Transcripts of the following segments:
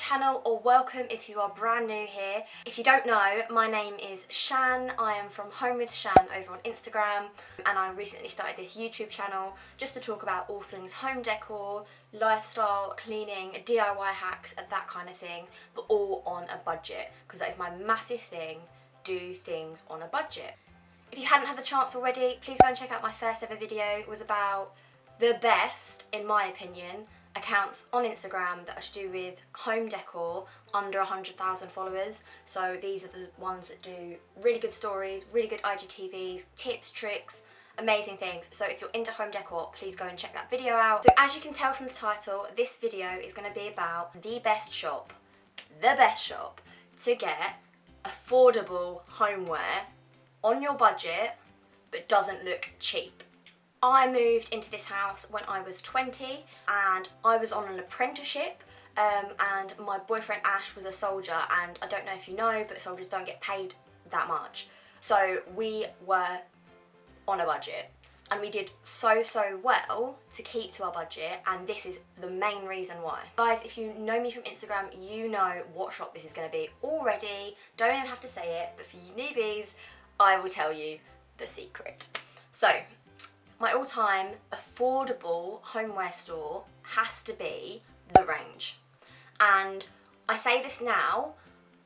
channel, or welcome if you are brand new here. If you don't know, my name is Shan. I am from Home with Shan over on Instagram, and I recently started this YouTube channel just to talk about all things home decor, lifestyle, cleaning, DIY hacks, and that kind of thing, but all on a budget, because that is my massive thing, do things on a budget. If you hadn't had the chance already, please go and check out my first ever video. It was about the best, in my opinion, accounts on Instagram that are to do with home decor under 100,000 followers. So these are the ones that do really good stories, really good IGTVs, tips, tricks, amazing things. So if you're into home decor, please go and check that video out. So as you can tell from the title, this video is going to be about the best shop to get affordable homeware on your budget but doesn't look cheap. I moved into this house when I was 20 and I was on an apprenticeship, and my boyfriend Ash was a soldier, and I don't know if you know, but soldiers don't get paid that much. So we were on a budget and we did so well to keep to our budget, and this is the main reason why. Guys, if you know me from Instagram, you know what shop this is going to be already. Don't even have to say it, but for you newbies, I will tell you the secret. So, my all-time affordable homeware store has to be The Range. And I say this now,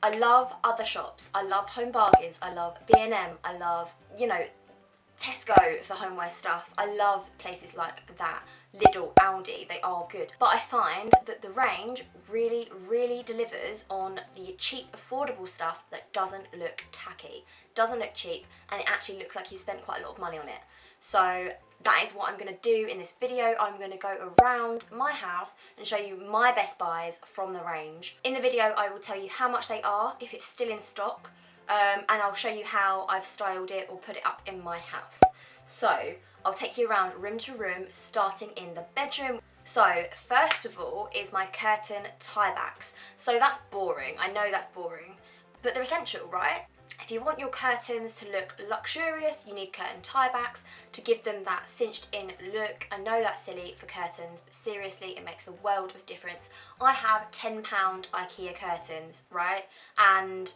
I love other shops. I love Home Bargains, I love B&M, I love, you know, Tesco for homeware stuff. I love places like that. Lidl, Aldi, they are good. But I find that The Range really delivers on the cheap, affordable stuff that doesn't look tacky, doesn't look cheap, and it actually looks like you spent quite a lot of money on it. So that is what I'm going to do in this video. I'm going to go around my house and show you my best buys from The Range. In the video, I will tell you how much they are, if it's still in stock, and I'll show you how I've styled it or put it up in my house. So I'll take you around room to room, starting in the bedroom. So first of all is my curtain tiebacks. So that's boring, I know that's boring, but they're essential, right? If you want your curtains to look luxurious, you need curtain tiebacks to give them that cinched in look. I know that's silly for curtains, but seriously, it makes a world of difference. I have £10 IKEA curtains, right? And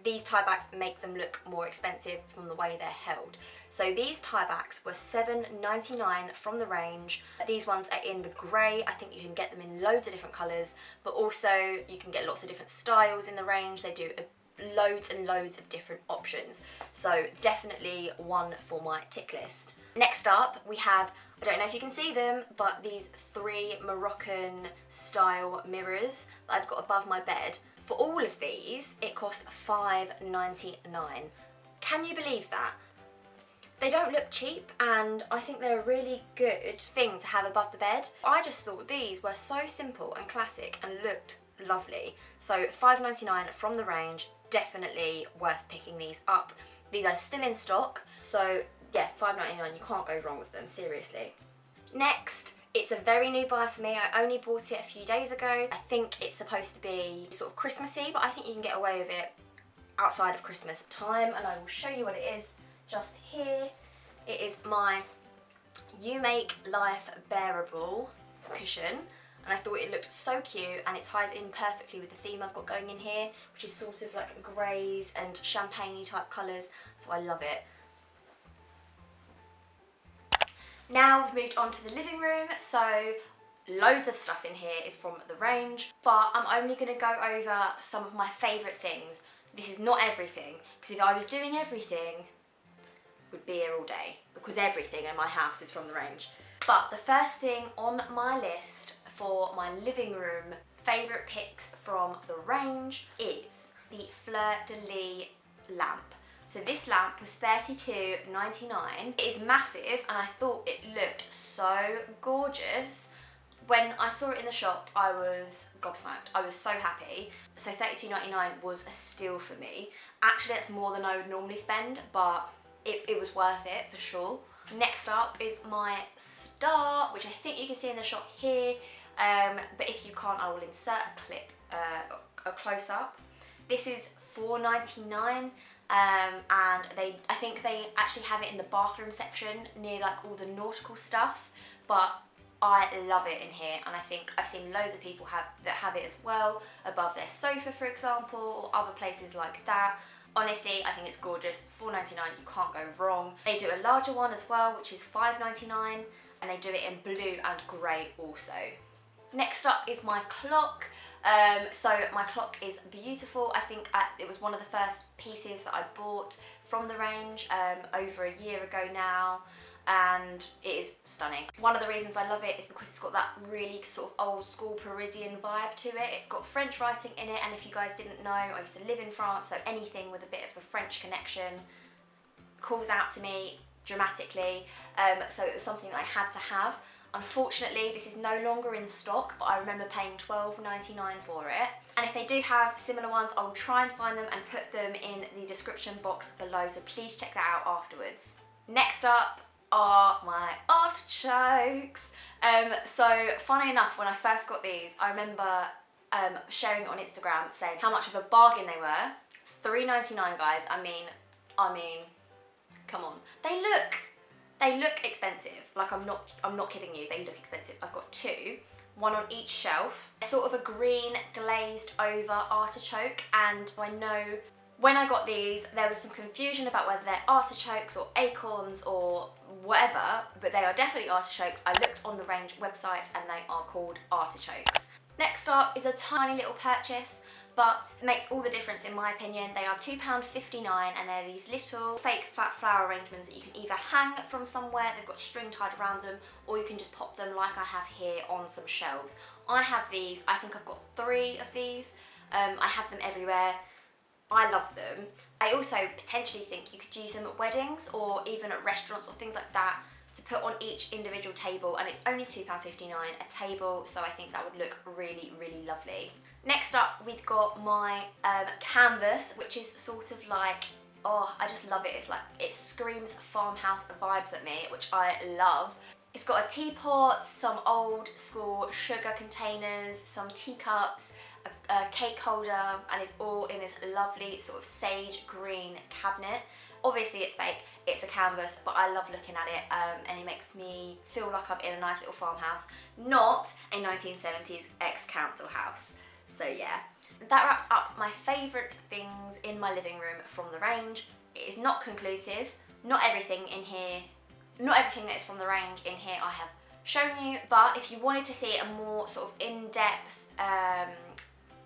these tiebacks make them look more expensive from the way they're held. So these tiebacks were £7.99 from The Range. These ones are in the grey. I think you can get them in loads of different colours, but also you can get lots of different styles in The Range. They do loads and loads of different options. So definitely one for my tick list. Next up we have, I don't know if you can see them, but these 3 Moroccan style mirrors that I've got above my bed. For all of these, it cost £5.99. Can you believe that? They don't look cheap, and I think they're a really good thing to have above the bed. I just thought these were so simple and classic and looked lovely. So £5.99 from The Range, definitely worth picking these up. These are still in stock, so yeah, £5.99, you can't go wrong with them, seriously. Next, it's a very new buy for me. I only bought it a few days ago. I think it's supposed to be sort of Christmassy, but I think you can get away with it outside of Christmas time, and I will show you what it is just here. It is my You Make Life Bearable cushion, and I thought it looked so cute, and it ties in perfectly with the theme I've got going in here, which is sort of like greys and champagne-y type colours, so I love it. Now we've moved on to the living room, so loads of stuff in here is from The Range, but I'm only going to go over some of my favourite things. This is not everything, because if I was doing everything, would be here all day, because everything in my house is from The Range. But the first thing on my list for my living room favourite picks from The Range is the Fleur-De-Lis Lamp. So this lamp was £32.99. It is massive, and I thought it looked so gorgeous. When I saw it in the shop, I was gobsmacked. I was so happy. So £32.99 was a steal for me. Actually, that's more than I would normally spend, but it was worth it for sure. Next up is my star, which I think you can see in the shot here, but if you can't, I will insert a clip, a close-up. This is £4.99. And I think they actually have it in the bathroom section near like all the nautical stuff, but I love it in here, and I think I've seen loads of people that have it as well, above their sofa for example, or other places like that. Honestly, I think it's gorgeous. $4.99, you can't go wrong. They do a larger one as well, which is $5.99, and they do it in blue and grey also. Next up is my clock. So my clock is beautiful. I think it was one of the first pieces that I bought from the range over a year ago now, and it is stunning. One of the reasons I love it is because it's got that really sort of old school Parisian vibe to it. It's got French writing in it, and if you guys didn't know, I used to live in France, so anything with a bit of a French connection calls out to me dramatically, so it was something that I had to have. Unfortunately, this is no longer in stock, but I remember paying $12.99 for it. And if they do have similar ones, I'll try and find them and put them in the description box below, so please check that out afterwards. Next up are my artichokes. So funny enough, when I first got these, I remember sharing it on Instagram saying how much of a bargain they were. $3.99, guys. I mean, come on. They look expensive. Like, I'm not kidding you, they look expensive. I've got two, one on each shelf. Sort of a green glazed over artichoke, and I know when I got these, there was some confusion about whether they're artichokes or acorns or whatever, but they are definitely artichokes. I looked on the range website and they are called artichokes. Next up is a tiny little purchase, but it makes all the difference in my opinion. They are £2.59, and they're these little fake fat flower arrangements that you can either hang from somewhere, they've got string tied around them, or you can just pop them like I have here on some shelves. I have these, I think I've got 3 of these. I have them everywhere. I love them. I also potentially think you could use them at weddings or even at restaurants or things like that to put on each individual table, and it's only £2.59 a table, so I think that would look really, really lovely. Next up, we've got my canvas, which is sort of like, oh, I just love it. It's like, it screams farmhouse vibes at me, which I love. It's got a teapot, some old school sugar containers, some teacups, a cake holder, and it's all in this lovely sort of sage green cabinet. Obviously it's fake, it's a canvas, but I love looking at it, and it makes me feel like I'm in a nice little farmhouse, not a 1970s ex-council house. So yeah, that wraps up my favourite things in my living room from the range. It is not conclusive, not everything that is from the range in here I have shown you, but if you wanted to see a more sort of in-depth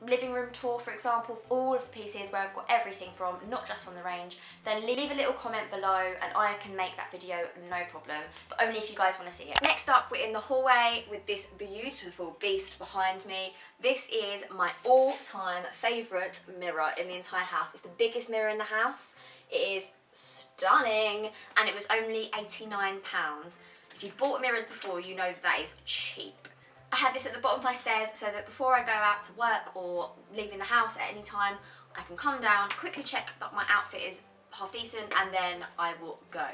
living room tour, for example, of all of the pieces where I've got everything from, not just from the range, then leave a little comment below and I can make that video, no problem, but only if you guys want to see it. Next up, we're in the hallway with this beautiful beast behind me. This is my all-time favourite mirror in the entire house. It's the biggest mirror in the house. It is stunning, and it was only £89. If you've bought mirrors before, you know that is cheap. I have this at the bottom of my stairs so that before I go out to work or leaving the house at any time, I can come down, quickly check that my outfit is half decent, and then I will go.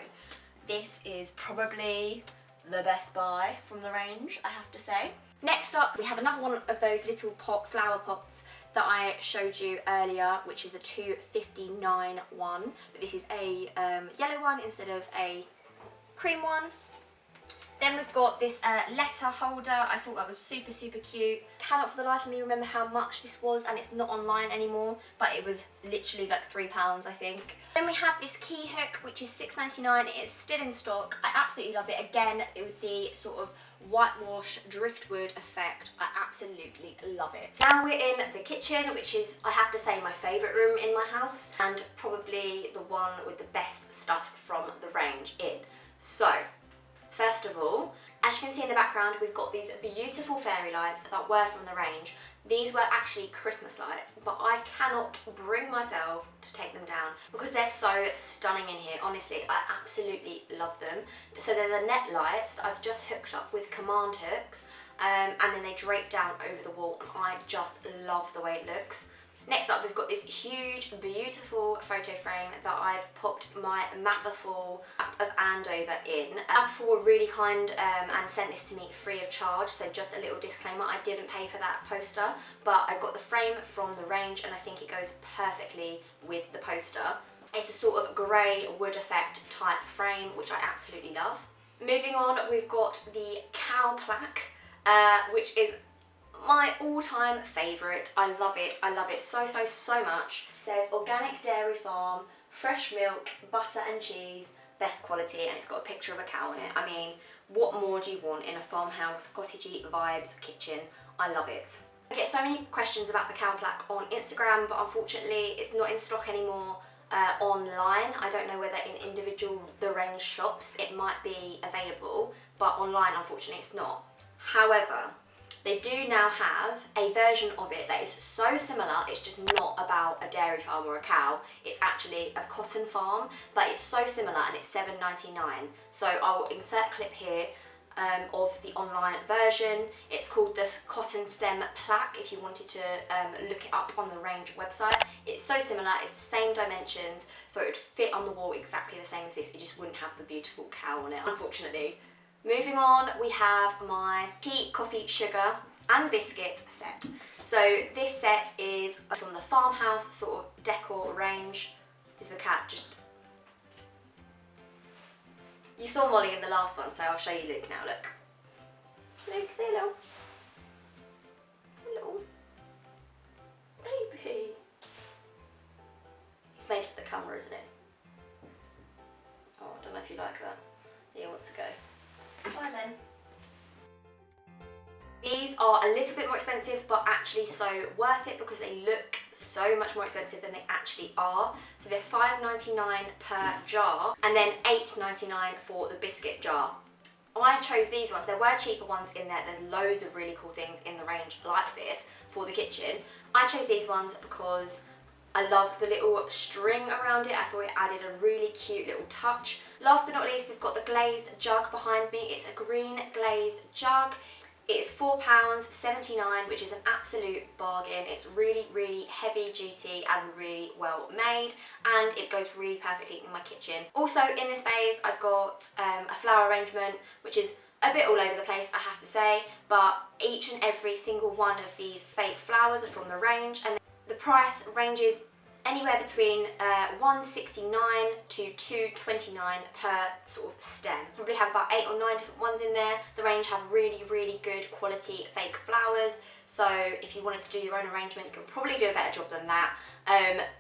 This is probably the best buy from the range, I have to say. Next up, we have another one of those little flower pots that I showed you earlier, which is the $2.59 one, but this is a yellow one instead of a cream one. Then we've got this letter holder. I thought that was super, super cute. Cannot for the life of me remember how much this was, and it's not online anymore, but it was literally like £3, I think. Then we have this key hook, which is $6.99. It is still in stock. I absolutely love it. Again, with the sort of whitewash driftwood effect. I absolutely love it. Now we're in the kitchen, which is, I have to say, my favourite room in my house, and probably the one with the best stuff from the range in. So, first of all, as you can see in the background, we've got these beautiful fairy lights that were from the range. These were actually Christmas lights, but I cannot bring myself to take them down because they're so stunning in here. Honestly, I absolutely love them. So they're the net lights that I've just hooked up with command hooks, and then they drape down over the wall, and I just love the way it looks. Next up, we've got this huge, beautiful photo frame that I've popped my Mapperful of Andover in. Mapperful were really kind and sent this to me free of charge, so just a little disclaimer, I didn't pay for that poster, but I got the frame from the range and I think it goes perfectly with the poster. It's a sort of grey wood effect type frame, which I absolutely love. Moving on, we've got the cow plaque, which is my all-time favourite. I love it so much. There's organic dairy farm, fresh milk, butter and cheese, best quality, and it's got a picture of a cow on it. I mean, what more do you want in a farmhouse, cottagey vibes kitchen? I love it. I get so many questions about the cow plaque on Instagram, but unfortunately it's not in stock anymore online. I don't know whether in individual The Range shops it might be available, but online unfortunately it's not. However, they do now have a version of it that is so similar, it's just not about a dairy farm or a cow, it's actually a cotton farm, but it's so similar and it's $7.99. So I will insert a clip here of the online version. It's called the Cotton Stem Plaque if you wanted to look it up on the Range website. It's so similar, it's the same dimensions, so it would fit on the wall exactly the same as this, it just wouldn't have the beautiful cow on it, unfortunately. Moving on, we have my tea, coffee, sugar and biscuit set. So this set is from the farmhouse sort of decor range. Is the cat just... You saw Molly in the last one, so I'll show you Luke now, look. Luke, say hello. Hello. Baby. It's made for the camera, isn't it? Oh, I don't know if you like that. He wants to go. Bye then. These are a little bit more expensive, but actually so worth it because they look so much more expensive than they actually are. So they're $5.99 per jar and then $8.99 for the biscuit jar. I chose these ones. There were cheaper ones in there. There's loads of really cool things in the range like this for the kitchen. I chose these ones because I love the little string around it. I thought it added a really cute little touch. Last but not least, we've got the glazed jug behind me. It's a green glazed jug. It's £4.79, which is an absolute bargain. It's really, really heavy duty and really well made, and it goes really perfectly in my kitchen. Also in this vase, I've got a flower arrangement, which is a bit all over the place, I have to say, but each and every single one of these fake flowers are from the range, and the price ranges anywhere between $1.69 to $2.29 per sort of stem. Probably have about 8 or 9 different ones in there. The range have really, really good quality fake flowers. So if you wanted to do your own arrangement, you can probably do a better job than that.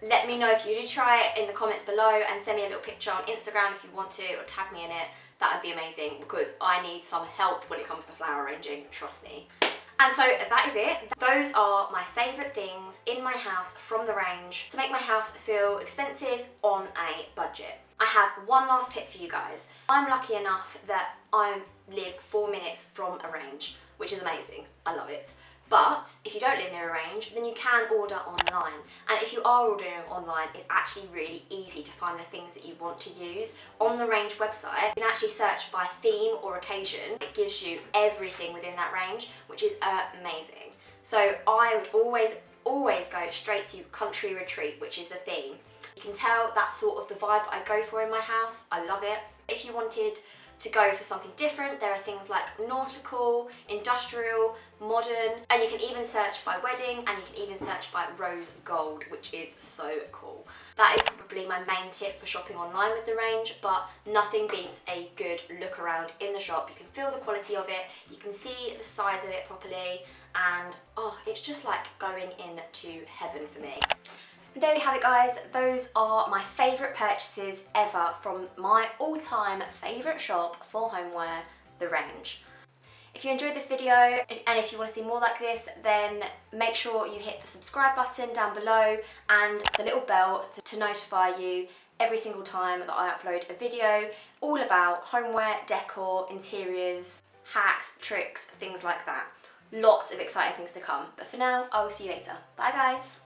Let me know if you do try it in the comments below and send me a little picture on Instagram if you want to, or tag me in it. That would be amazing because I need some help when it comes to flower arranging, trust me. And so that is it. Those are my favourite things in my house from the range to make my house feel expensive on a budget. I have one last tip for you guys. I'm lucky enough that I live 4 minutes from a range, which is amazing. I love it. But if you don't live near a range, then you can order online. And if you are ordering online, it's actually really easy to find the things that you want to use. On the range website, you can actually search by theme or occasion. It gives you everything within that range, which is amazing. So I would always go straight to Country Retreat, which is the theme. You can tell that's sort of the vibe I go for in my house. I love it. If you wanted to go for something different, there are things like nautical, industrial, modern, and you can even search by wedding, and you can even search by rose gold, which is so cool. That is probably my main tip for shopping online with the range, but nothing beats a good look around in the shop. You can feel the quality of it, you can see the size of it properly, and oh, it's just like going into heaven for me. There we have it, guys. Those are my favourite purchases ever from my all-time favourite shop for homeware, The Range. If you enjoyed this video and if you want to see more like this, then make sure you hit the subscribe button down below and the little bell to notify you every single time that I upload a video all about homeware, decor, interiors, hacks, tricks, things like that. Lots of exciting things to come. But for now, I will see you later. Bye, guys.